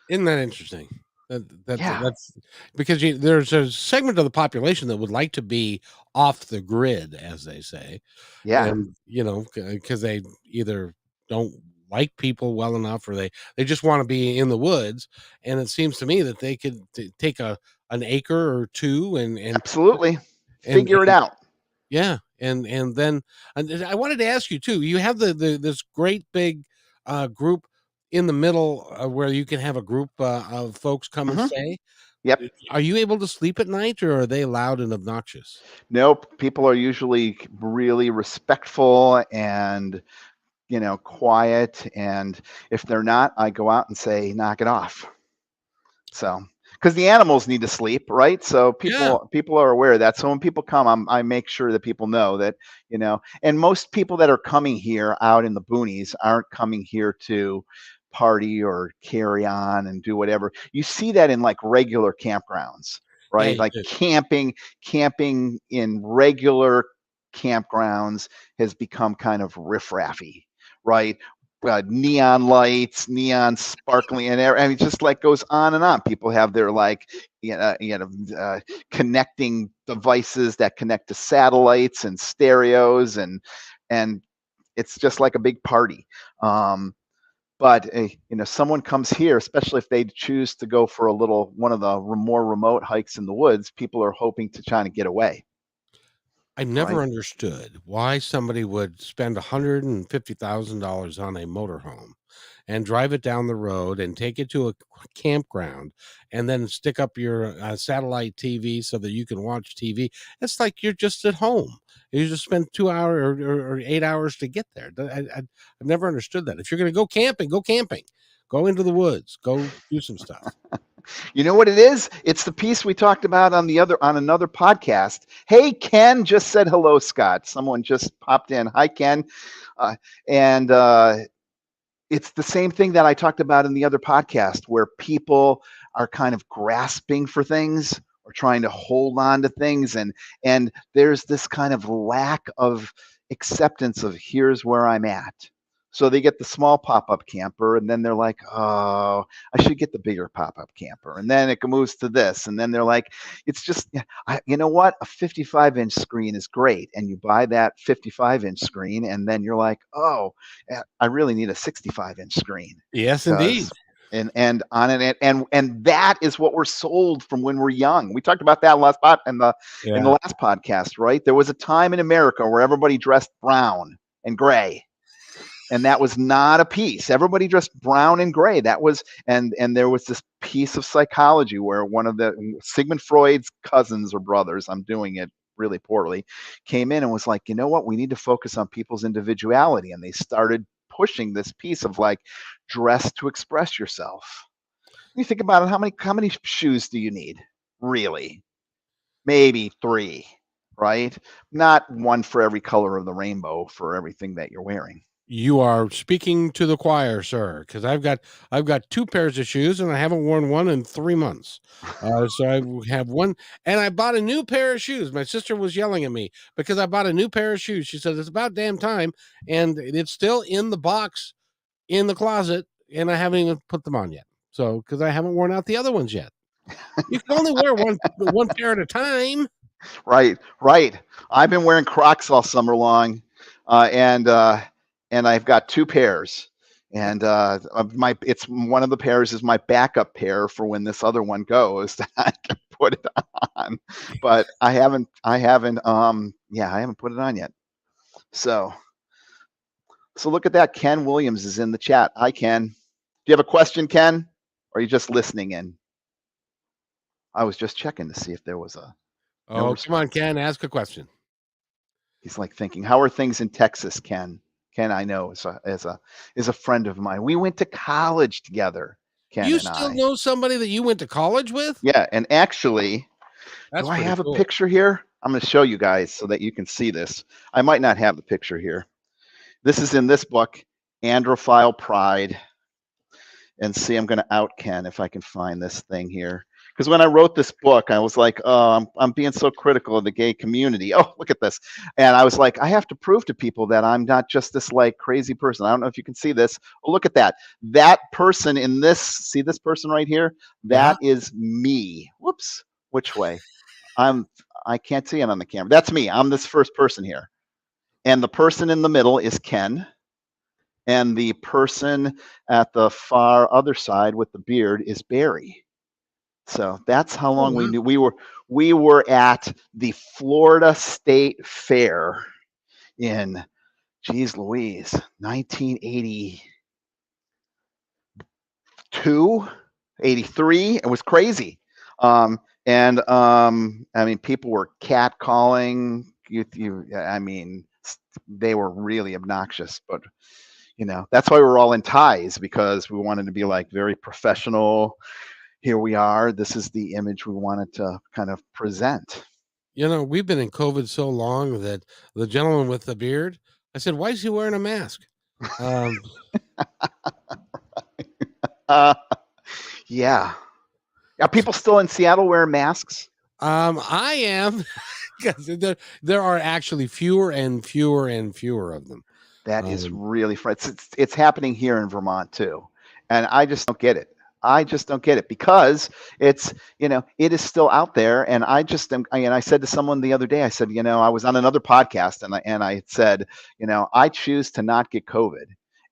Isn't that interesting?
Yeah.
That's because there's a segment of the population that would like to be off the grid, as they say.
Yeah.
And because they either don't like people well enough, or they just want to be in the woods. And it seems to me that they could take an acre or two and
Absolutely
and
figure it out.
yeah, and then I wanted to ask you too. You have this great big group in the middle where you can have a group of folks come and stay.
Yep.
Are you able to sleep at night, or are they loud and obnoxious?
Nope. People are usually really respectful and quiet. And if they're not, I go out and say, knock it off. So, because the animals need to sleep, right? So people are aware of that. So when people come, I make sure that people know that, and most people that are coming here out in the boonies aren't coming here to party or carry on and do whatever. You see that in like regular campgrounds, right?
Yeah,
like camping in regular campgrounds has become kind of riffraffy, right? Neon lights, neon sparkling, and I mean, just like goes on and on. People have their like connecting devices that connect to satellites and stereos, and it's just like a big party. But someone comes here, especially if they choose to go for one of the more remote hikes in the woods, people are hoping to try to get away.
I never
Right.
understood why somebody would spend $150,000 on a motorhome and drive it down the road and take it to a campground and then stick up your satellite TV so that you can watch TV. It's like you're just at home. You just spend 2 hours or 8 hours to get there. I've never understood that. If you're going to go camping, go camping. Go into the woods. Go do some stuff.
You know what it is? It's the piece we talked about on another podcast. Hey, Ken just said hello, Scott. Someone just popped in. Hi, Ken. And it's the same thing that I talked about in the other podcast, where people are kind of grasping for things or trying to hold on to things. And there's this kind of lack of acceptance of here's where I'm at. So they get the small pop-up camper, and then they're like, oh, I should get the bigger pop-up camper. And then it moves to this. And then they're like, it's just, you know what? A 55-inch screen is great. And you buy that 55-inch screen, and then you're like, oh, I really need a 65-inch screen.
Yes, indeed.
And on it, and that is what we're sold from when we're young. We talked about that in the last podcast, right? There was a time in America where everybody dressed brown and gray. And that was not a piece. Everybody dressed brown and gray. That was, and there was this piece of psychology where one of the Sigmund Freud's cousins or brothers, I'm doing it really poorly, came in and was like, you know what? We need to focus on people's individuality. And they started pushing this piece of like, dress to express yourself. You think about it, how many shoes do you need? Really? Maybe 3, right? Not one for every color of the rainbow for everything that you're wearing.
You are speaking to the choir, sir, because I've got 2 pairs of shoes and I haven't worn one in 3 months. So I have one, and I bought a new pair of shoes. My sister was yelling at me because I bought a new pair of shoes. She said, it's about damn time, and it's still in the box in the closet, and I haven't even put them on yet. So, because I haven't worn out the other ones yet. You can only wear one pair at a time.
Right. I've been wearing Crocs all summer long, and I've got 2 pairs, and it's one of the pairs is my backup pair for when this other one goes that I can put it on, but I haven't put it on yet. So look at that. Ken Williams is in the chat. Hi, Ken. Do you have a question, Ken? Or are you just listening in? I was just checking to see if there was a.
Oh, come on, Ken, ask a question.
He's like thinking, how are things in Texas, Ken? Ken, I know, is a friend of mine. We went to college together, Ken
you
and
still
I.
know somebody that you went to college with?
Yeah, and actually,
That's
do I have
cool.
a picture here? I'm going to show you guys so that you can see this. I might not have the picture here. This is in this book, Androphile Pride. And see, I'm going to out Ken if I can find this thing here. Because when I wrote this book, I was like, oh, I'm being so critical of the gay community. Oh, look at this. And I was like, I have to prove to people that I'm not just this like crazy person. I don't know if you can see this. Oh, look at that. That person in this, see this person right here? That is me. Whoops. Which way? I can't see it on the camera. That's me. I'm this first person here. And the person in the middle is Ken. And the person at the far other side with the beard is Barry. So that's how long we knew. We were at the Florida State Fair in, geez Louise, 1982, 83. It was crazy. I mean, people were catcalling. I mean, they were really obnoxious, but that's why we're all in ties, because we wanted to be like very professional. Here we are. This is the image we wanted to kind of present.
We've been in COVID so long that the gentleman with the beard, I said, why is he wearing a mask?
Yeah. Are people still in Seattle wearing masks?
I am, because there are actually fewer and fewer and fewer of them.
That is really fun. It's happening here in Vermont too, and I just don't get it. I just don't get it, because it's, it is still out there. And I just am, and I said to someone the other day, I said, I was on another podcast, and I said, I choose to not get COVID.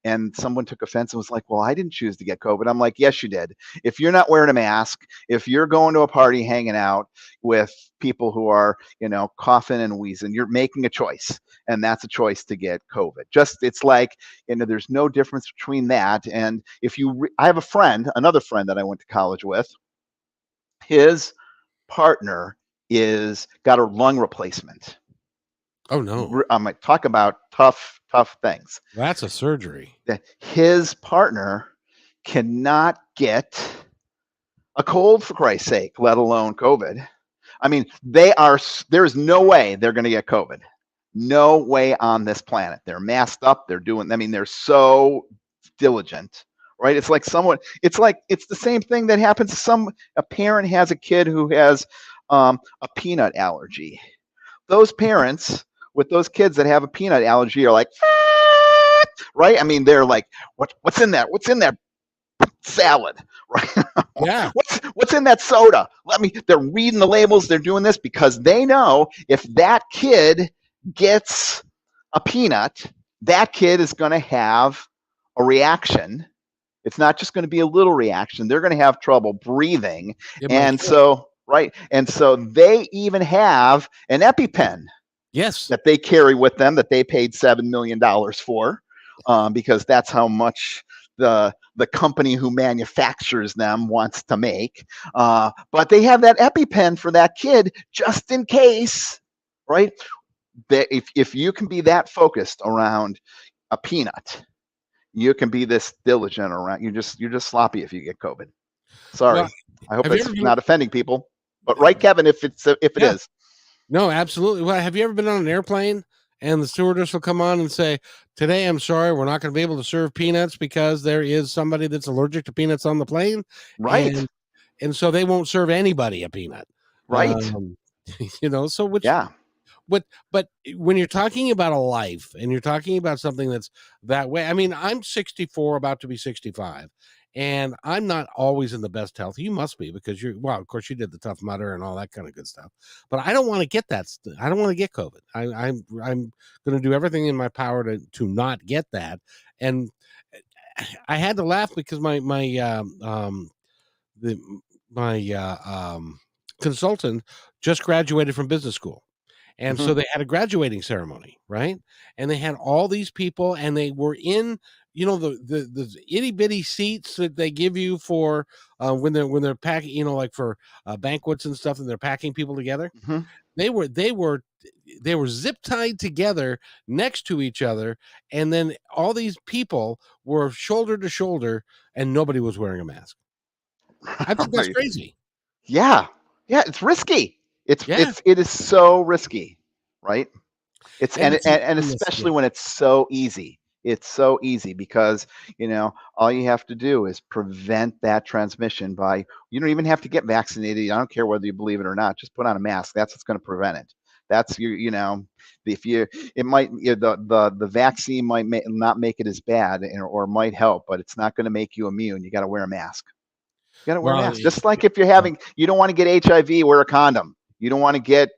And someone took offense and was like, well, I didn't choose to get COVID. I'm like, yes, you did. If you're not wearing a mask, if you're going to a party, hanging out with people who are, coughing and wheezing, you're making a choice. And that's a choice to get COVID. It's like, there's no difference between that. And if I have another friend that I went to college with, his partner got a lung replacement.
Oh no.
I'm like, talk about tough things.
That's a surgery.
His partner cannot get a cold, for Christ's sake, let alone COVID. I mean, there's no way they're going to get COVID. No way on this planet. They're masked up. They're so diligent, right? It's like it's the same thing that happens to a parent has a kid who has a peanut allergy. Those parents with those kids that have a peanut allergy are like, right? I mean, they're like, what's in that? What's in that salad, right?
Yeah.
What's in that soda? They're reading the labels. They're doing this because they know if that kid gets a peanut, that kid is going to have a reaction. It's not just going to be a little reaction. They're going to have trouble breathing. So they even have an EpiPen.
Yes.
That they carry with them, that they paid $7 million for, because that's how much the company who manufactures them wants to make. But they have that EpiPen for that kid just in case, right? If you can be that focused around a peanut, you can be this diligent around. You're just sloppy if you get COVID. Sorry, well, I hope it's not offending people. But right, Kevin, if it is.
No, absolutely. Well, have you ever been on an airplane and the stewardess will come on and say, today, I'm sorry, we're not going to be able to serve peanuts because there is somebody that's allergic to peanuts on the plane.
Right.
And so they won't serve anybody a peanut.
Right.
So which, yeah. But when you're talking about a life and you're talking about something that's that way, I mean, I'm 64, about to be 65. And I'm not always in the best health. You must be, because of course you did the Tough Mudder and all that kind of good stuff. But I don't want to get that. I don't want to get COVID. I'm going to do everything in my power to not get that. And I had to laugh because my consultant just graduated from business school. And so they had a graduating ceremony, right? And they had all these people, and they were in, the itty bitty seats that they give you for when they're packing, like for banquets and stuff, and they're packing people together. Mm-hmm. They were zip tied together next to each other, and then all these people were shoulder to shoulder, and nobody was wearing a mask. I think that's crazy.
Yeah, it's risky. It is so risky, right? And especially when it's so easy. It's so easy because, all you have to do is prevent that transmission by, you don't even have to get vaccinated. I don't care whether you believe it or not, just put on a mask. That's what's going to prevent it. That's the vaccine might not make it as bad or might help, but it's not going to make you immune. You got to wear a mask. You got to wear a mask. Just like if you don't want to get HIV, wear a condom. You don't want to get,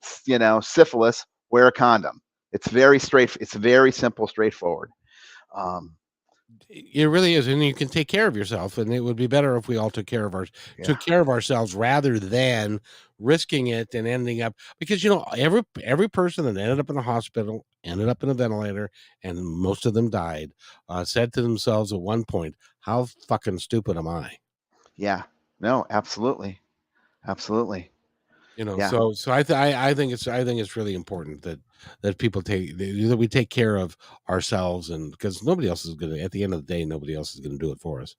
syphilis, wear a condom. It's very simple, straightforward.
It really is, and you can take care of yourself. And it would be better if we all took care of ourselves rather than risking it and ending up, because every person that ended up in a hospital ended up in a ventilator, and most of them died. Said to themselves at one point, "How fucking stupid am I?"
Yeah. No. Absolutely. Absolutely.
So I think it's really important that people that we take care of ourselves, and because nobody else is going to, at the end of the day, nobody else is going to do it for us.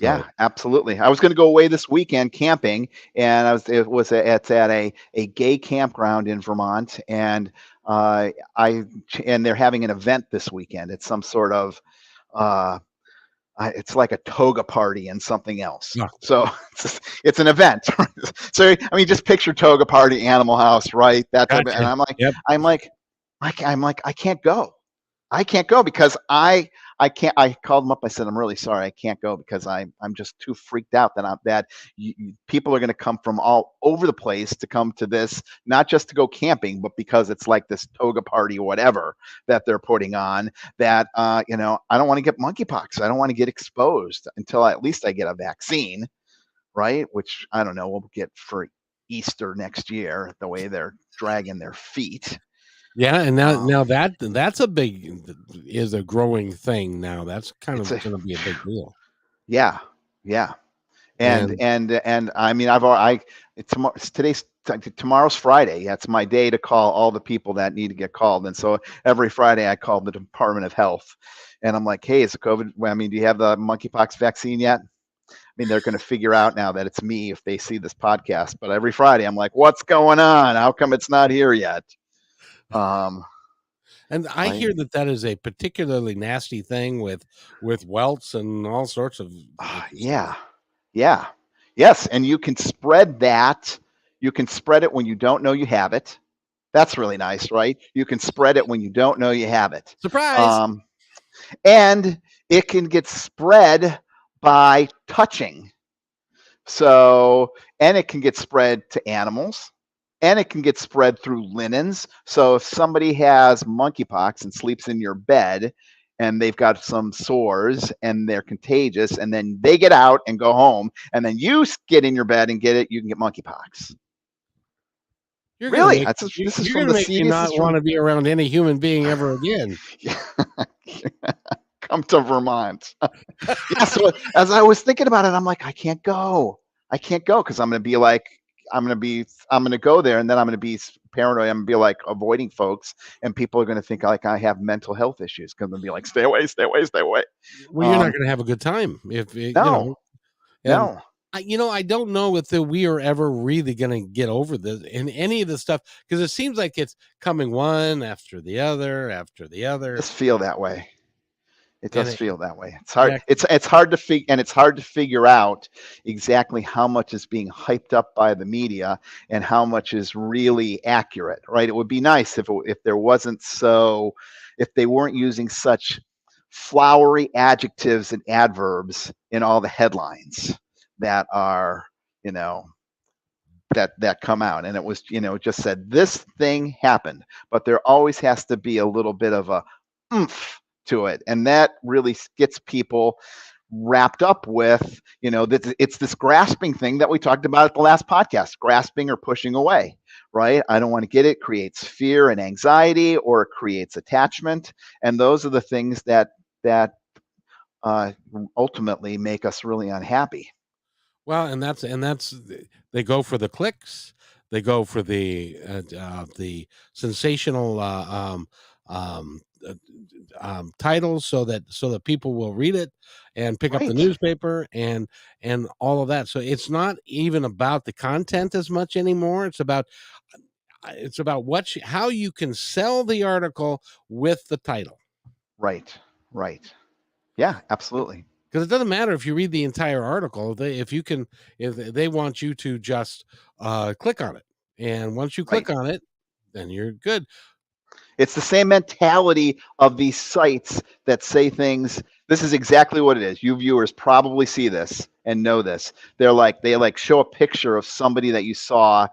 So. Yeah, absolutely. I was going to go away this weekend camping, and it's at a gay campground in Vermont, and they're having an event this weekend. It's some sort of it's like a toga party and something else. Yeah. So it's an event. So just picture toga party, Animal House, right? That type of, and I'm like, I can't go. I can't go because I I can't. I called them up. I said, I'm really sorry, I can't go because I'm just too freaked out that people are going to come from all over the place to come to this, not just to go camping, but because it's like this toga party or whatever that they're putting on. That I don't want to get monkeypox. I don't want to get exposed until at least I get a vaccine, right? Which I don't know. We'll get for Easter next year. The way they're dragging their feet.
Yeah, and now that's is a growing thing now. That's kind of going to be a big deal.
Yeah, and I mean tomorrow's Friday. Yeah, it's my day to call all the people that need to get called, and so every Friday I call the Department of Health, and I'm like, hey, is it COVID? I mean, do you have the monkeypox vaccine yet? I mean, they're going to figure out now that it's me if they see this podcast. But every Friday I'm like, what's going on? How come it's not here yet?
And I hear that is a particularly nasty thing with welts and all sorts of
yeah. Yes, and you can spread that. You can spread it when you don't know you have it. That's really nice, right? You can spread it when you don't know you have it.
Surprise!
And it can get spread by touching. So, and it can get spread to animals. And it can get spread through linens. So if somebody has monkeypox and sleeps in your bed and they've got some sores and they're contagious, and then they get out and go home, and then you get in your bed and get it, you can get monkeypox. Really?
This is from the CDC. You not want to be around any human being ever again.
Come to Vermont. Yeah, so as I was thinking about it, I'm like, I can't go because I'm going to go there, and then I'm going to be paranoid. I'm going to be like avoiding folks, and people are going to think like I have mental health issues because they'll be like, stay away.
Well, you're not going to have a good time
no.
I don't know if we are ever really going to get over this in any of this stuff, because it seems like it's coming one after the other.
It does feel that way. It does feel that way. It's hard. It's hard to figure out exactly how much is being hyped up by the media and how much is really accurate, right? It would be nice if there wasn't if they weren't using such flowery adjectives and adverbs in all the headlines that are, that come out, and it was, just said this thing happened, but there always has to be a little bit of a oomph to it, and that really gets people wrapped up with, that it's this grasping thing that we talked about at the last podcast, grasping or pushing away, right? I don't want to get it. Creates fear and anxiety, or it creates attachment, and those are the things that ultimately make us really unhappy.
Well, and that's they go for the clicks, they go for the sensational titles, so that people will read it and pick up the newspaper and all of that. So it's not even about the content as much anymore. It's about how you can sell the article with the title.
Right. Yeah, absolutely.
Because it doesn't matter if you read the entire article. If they want you to just click on it, and once you click on it, then you're good.
It's the same mentality of these sites that say things. This is exactly what it is. You viewers probably see this and know this. They show a picture of somebody that you saw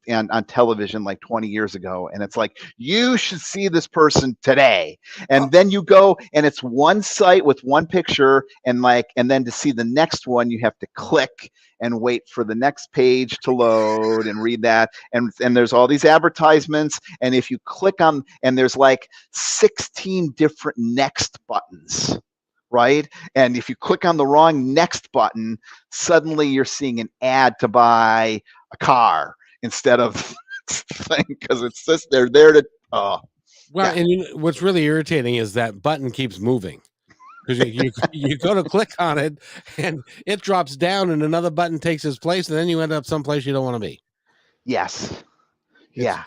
on television like 20 years ago, and it's like, you should see this person today. And then you go, and it's one site with one picture, and then to see the next one, you have to click and wait for the next page to load and read that. And there's all these advertisements, and if you click on, and there's like 16 different next buttons. Right? And if you click on the wrong next button, suddenly you're seeing an ad to buy a car instead of thing, because it's just they're there to
And what's really irritating is that button keeps moving, because you go to click on it and it drops down and another button takes its place, and then you end up someplace you don't want to be.
Yes. Yeah.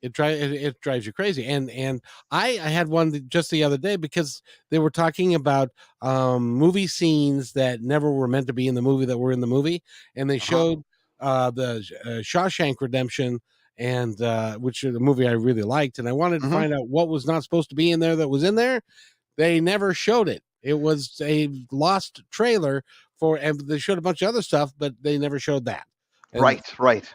It drives you crazy. And I had one just the other day, because they were talking about movie scenes that never were meant to be in the movie that were in the movie, and they showed the Shawshank Redemption, and which is a movie I really liked, and I wanted to find out what was not supposed to be in there that was in there. they never showed it. It was a lost trailer and they showed a bunch of other stuff, but they never showed that. And
Right.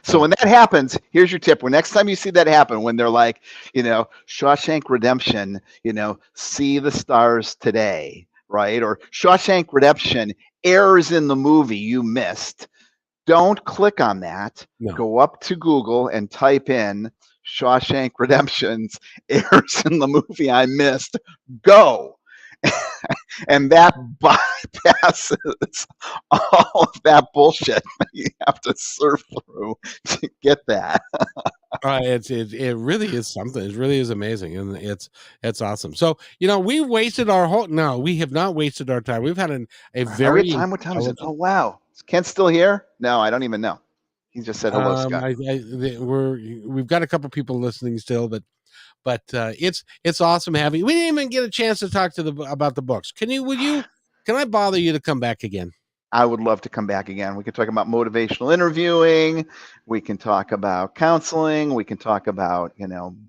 So when that happens, here's your tip. When next time you see that happen, when they're like, Shawshank Redemption, see the stars today, right? Or Shawshank Redemption airs in the movie you missed. Don't click on that.
No.
Go up to Google and type in Shawshank Redemption's airs in the movie I missed. Go. And that bypasses all of that bullshit that you have to surf through to get that.
It really is something. It really is amazing, and it's awesome. So we wasted our whole. No, we have not wasted our time. We've had a very
time. What time is it? Oh wow, is Kent still here? No, I don't even know. He just said hello, Scott.
We've got a couple people listening still, but it's awesome having. We didn't even get a chance to talk about the books. Can I bother you to come back again?
I would love to come back again. We can talk about motivational interviewing. We can talk about counseling. We can talk about,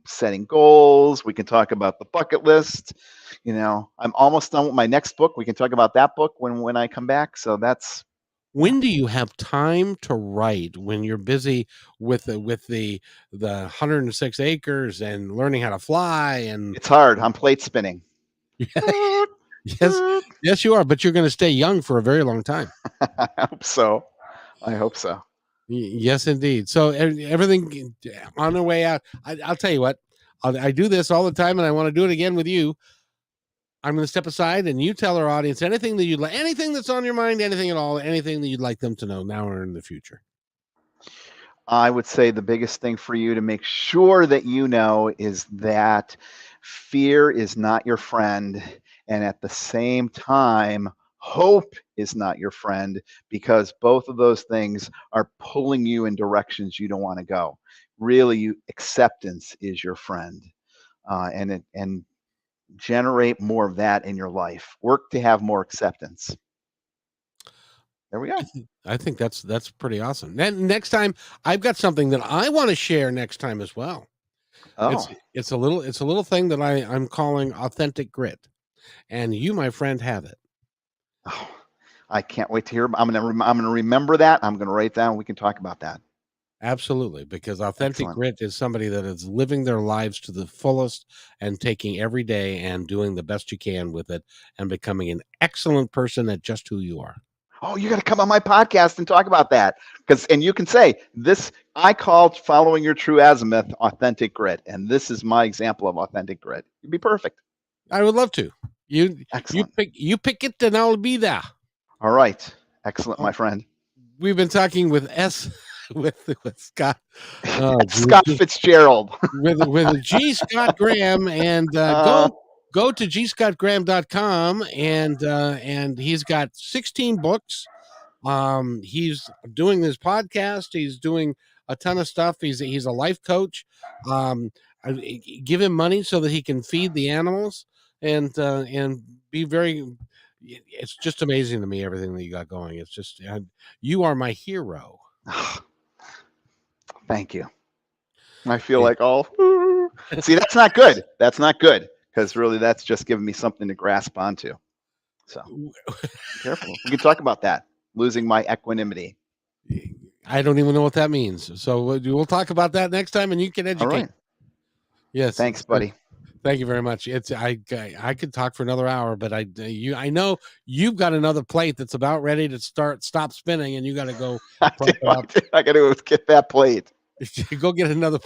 setting goals. We can talk about the bucket list. I'm almost done with my next book. We can talk about that book when I come back. So that's.
When do you have time to write when you're busy with the 106 acres and learning how to fly? And
it's hard. I'm plate spinning.
Yes, you are. But you're going to stay young for a very long time.
I hope so.
Yes, indeed. So everything on the way out. I'll tell you what. I do this all the time, and I want to do it again with you. I'm going to step aside, and you tell our audience anything that you'd like, anything that's on your mind, anything at all, anything that you'd like them to know now or in the future.
I would say the biggest thing for you to make sure that you know is that fear is not your friend, and at the same time, hope is not your friend, because both of those things are pulling you in directions you don't want to go. Really, acceptance is your friend, and generate more of that in your life. Work to have more acceptance. There we go.
I think that's pretty awesome. Then next time, I've got something that I want to share next time as well.
Oh.
It's a little thing that I'm calling authentic grit, and you, my friend, have it.
Oh, I can't wait to hear. I'm gonna remember that. I'm gonna write down. We can talk about that.
Absolutely, because authentic grit is somebody that is living their lives to the fullest and taking every day and doing the best you can with it and becoming an excellent person at just who you are.
Oh, you got to come on my podcast and talk about that. And you can say this, I called Following Your True Azimuth authentic grit. And this is my example of authentic grit. You'd be perfect.
I would love to. You pick it and I'll be there.
All right. Excellent, my friend.
We've been talking with Scott.
Scott Fitzgerald.
with G. Scott Graham, and go to gscottgraham.com, and he's got 16 books. He's doing this podcast. He's doing a ton of stuff. He's a life coach. Give him money so that he can feed the animals and be very. It's just amazing to me, everything that you got going. It's just you are my hero.
Thank you. I feel like see, that's not good. That's not good, because really that's just giving me something to grasp onto. So careful. We can talk about that. Losing my equanimity.
I don't even know what that means. So we'll talk about that next time, and you can educate.
All right.
Yes.
Thanks, buddy.
Thank you very much. I could talk for another hour, but I know you've got another plate that's about ready to stop spinning, and you got to go.
I got to get that plate.
Go get another.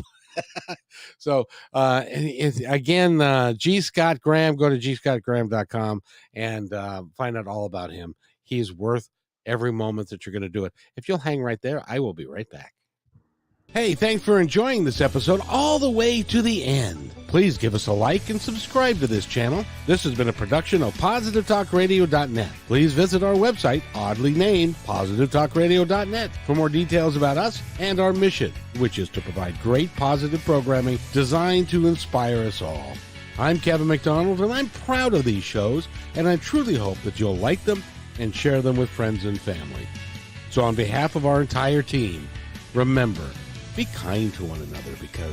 So again, G. Scott Graham. Go to gscottgraham.com and find out all about him. He's worth every moment that you're going to do it. If you'll hang right there, I will be right back. Hey, thanks for enjoying this episode all the way to the end. Please give us a like and subscribe to this channel. This has been a production of PositiveTalkRadio.net. Please visit our website, oddly named PositiveTalkRadio.net, for more details about us and our mission, which is to provide great positive programming designed to inspire us all. I'm Kevin McDonald, and I'm proud of these shows, and I truly hope that you'll like them and share them with friends and family. So on behalf of our entire team, remember, be kind to one another, because